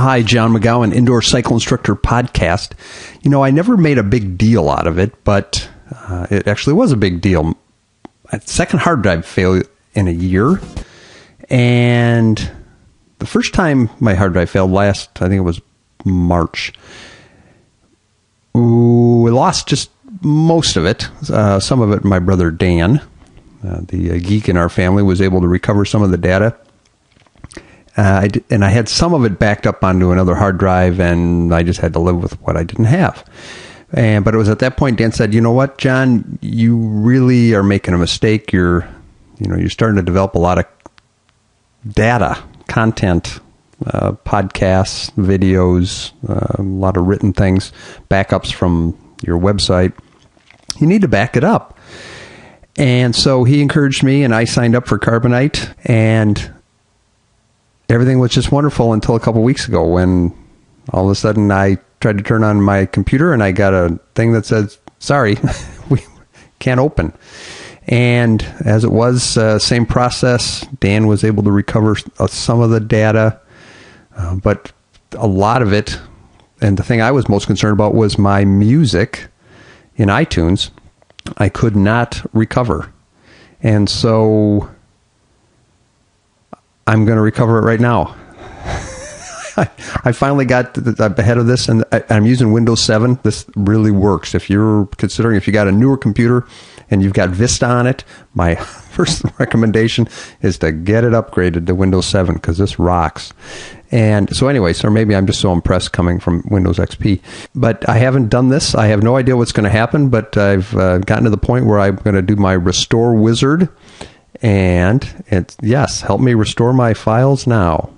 Hi, John McGowan, Indoor Cycle Instructor Podcast. You know, I never made a big deal out of it, but it actually was a big deal. Second hard drive failed in a year, and the first time my hard drive failed last, I think it was March. We lost just most of it. Some of it, my brother Dan, the geek in our family, was able to recover some of the data. And I had some of it backed up onto another hard drive, and I just had to live with what I didn't have. But it was at that point Dan said, "You know what, John? You really are making a mistake. You're starting to develop a lot of data, content, podcasts, videos, a lot of written things, backups from your website. You need to back it up." And so he encouraged me, and I signed up for Carbonite, and everything was just wonderful until a couple weeks ago when all of a sudden I tried to turn on my computer and I got a thing that says, "Sorry, we can't open." And as it was, same process. Dan was able to recover some of the data, but a lot of it, and the thing I was most concerned about was my music in iTunes, I could not recover. And so I'm going to recover it right now. I finally got ahead of this, and I'm using Windows 7. This really works. If you're considering, if you got a newer computer and you've got Vista on it, my first recommendation is to get it upgraded to Windows 7 because this rocks. And so anyway, so maybe I'm just so impressed coming from Windows XP. But I haven't done this. I have no idea what's going to happen, but I've gotten to the point where I'm going to do my Restore Wizard. And yes, help me restore my files now.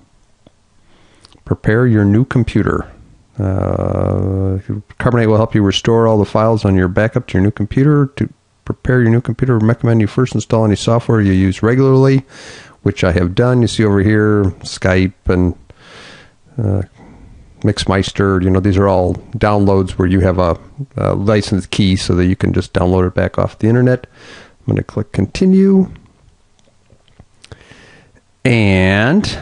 Prepare your new computer. Carbonite will help you restore all the files on your backup to your new computer. To prepare your new computer, I recommend you first install any software you use regularly, which I have done. You see over here, Skype and Mixmeister. These are all downloads where you have a licensed key so that you can just download it back off the internet. I'm going to click continue. And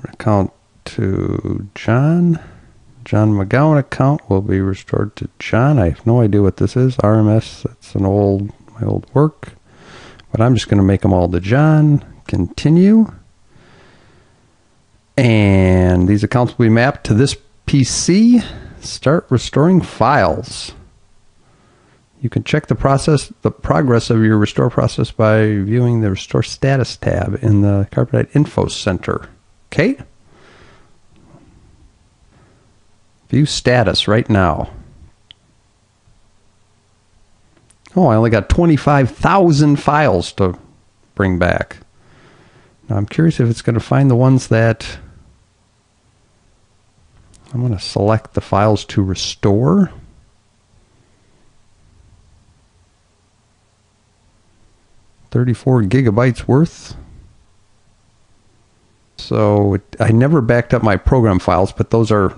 account to John McGowan account will be restored to John. I have no idea what this is. RMS, that's my old work. But I'm just going to make them all to John. Continue. And these accounts will be mapped to this PC. Start restoring files. You can check the progress of your restore process by viewing the Restore Status tab in the Carbonite Info Center. Okay? View status right now. Oh, I only got 25,000 files to bring back. Now I'm curious if it's going to find the ones that I'm going to select the files to restore. $34 gigabytes worth. So I never backed up my program files, but those are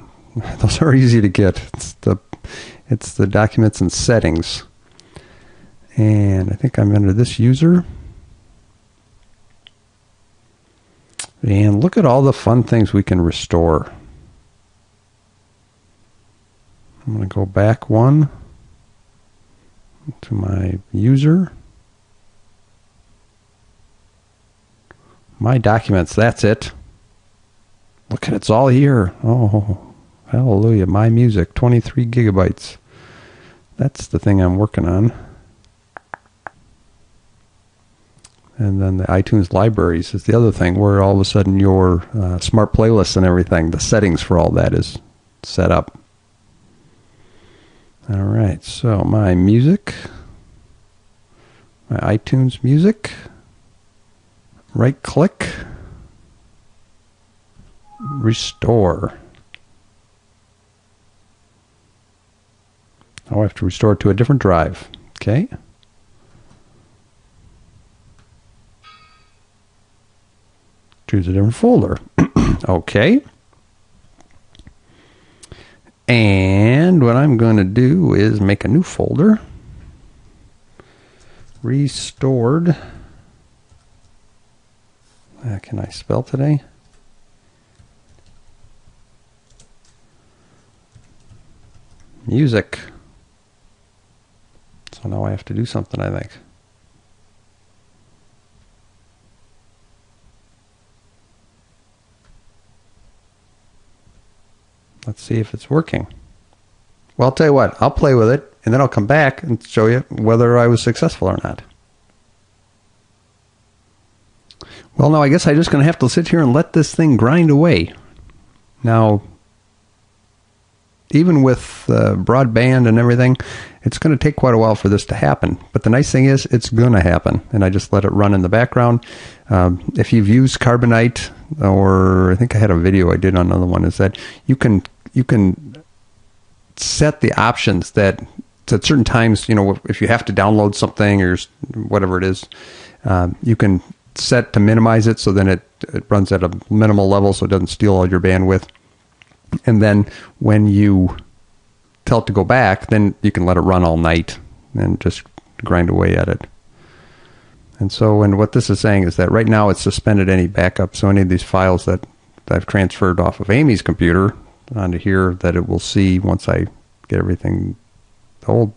easy to get. It's the documents and settings. And I think I'm under this user. And look at all the fun things we can restore. I'm going to go back one to my user. My documents, that's it. Look at it's all here. Oh, hallelujah. My music, 23 gigabytes. That's the thing I'm working on. And then the iTunes libraries is the other thing where all of a sudden your smart playlists and everything, the settings for all that is set up. All right, so my music, my iTunes music. Right click, restore. Now I have to restore it to a different drive. Okay. Choose a different folder. Okay. And what I'm going to do is make a new folder. Restored. Can I spell today? Music. So now I have to do something, I think. Let's see if it's working. Well, I'll tell you what. I'll play with it, and then I'll come back and show you whether I was successful or not. Well, now I guess I'm just going to have to sit here and let this thing grind away. Now, even with broadband and everything, it's going to take quite a while for this to happen. But the nice thing is, it's going to happen, and I just let it run in the background. If you've used Carbonite, or I think I had a video I did on another one, is that you can set the options that at certain times, if you have to download something or whatever it is, you can set to minimize it so then it runs at a minimal level so it doesn't steal all your bandwidth. And then when you tell it to go back, then you can let it run all night and just grind away at it. And so, and what this is saying is that right now it's suspended any backup. So any of these files that I've transferred off of Amy's computer onto here, that it will see once I get everything, the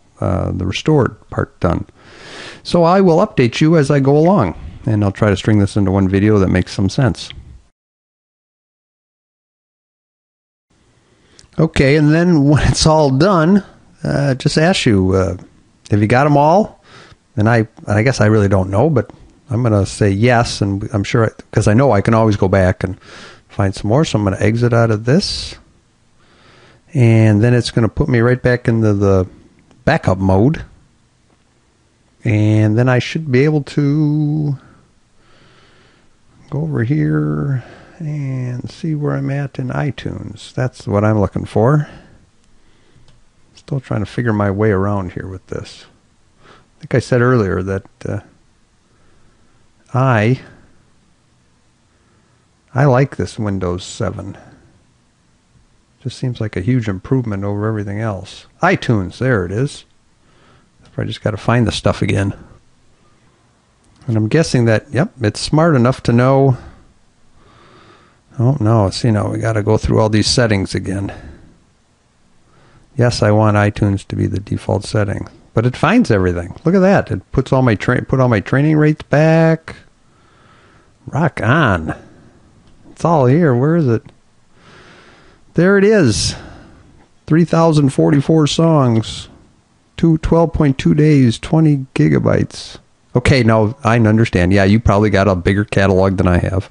restored part done. So I will update you as I go along, and I'll try to string this into one video that makes some sense. Okay, and then when it's all done, just ask you, have you got them all? And I guess I really don't know, but I'm going to say yes, and I'm sure, because I know I can always go back and find some more, so I'm going to exit out of this. And then it's going to put me right back into the backup mode. And then I should be able to go over here and see where I'm at in iTunes. That's what I'm looking for. Still trying to figure my way around here with this. I think I said earlier that I like this Windows 7. Just seems like a huge improvement over everything else. iTunes, there it is. I just got to find the stuff again. And I'm guessing that, yep, it's smart enough to know. Oh, no, see, now we got to go through all these settings again. Yes, I want iTunes to be the default setting. But it finds everything. Look at that. It puts all my put all my training rates back. Rock on. It's all here. Where is it? There it is. 3,044 songs. 12.2 days, 20 gigabytes. Okay, now I understand. Yeah, you probably got a bigger catalog than I have.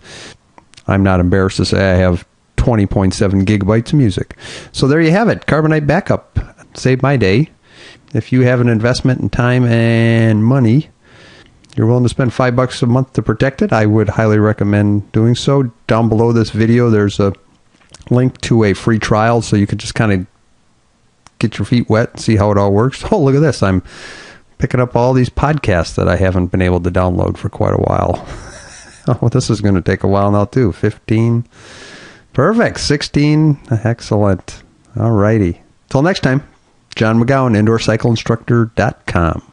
I'm not embarrassed to say I have 20.7 gigabytes of music. So there you have it. Carbonite Backup. Saved my day. If you have an investment in time and money, you're willing to spend $5 a month to protect it, I would highly recommend doing so. Down below this video, there's a link to a free trial, so you can just kind of get your feet wet and see how it all works. Oh, look at this. I'm picking up all these podcasts that I haven't been able to download for quite a while. Oh, this is going to take a while now, too. 15. Perfect. 16. Excellent. All righty. Till next time. John McGowan, IndoorCycleInstructor.com.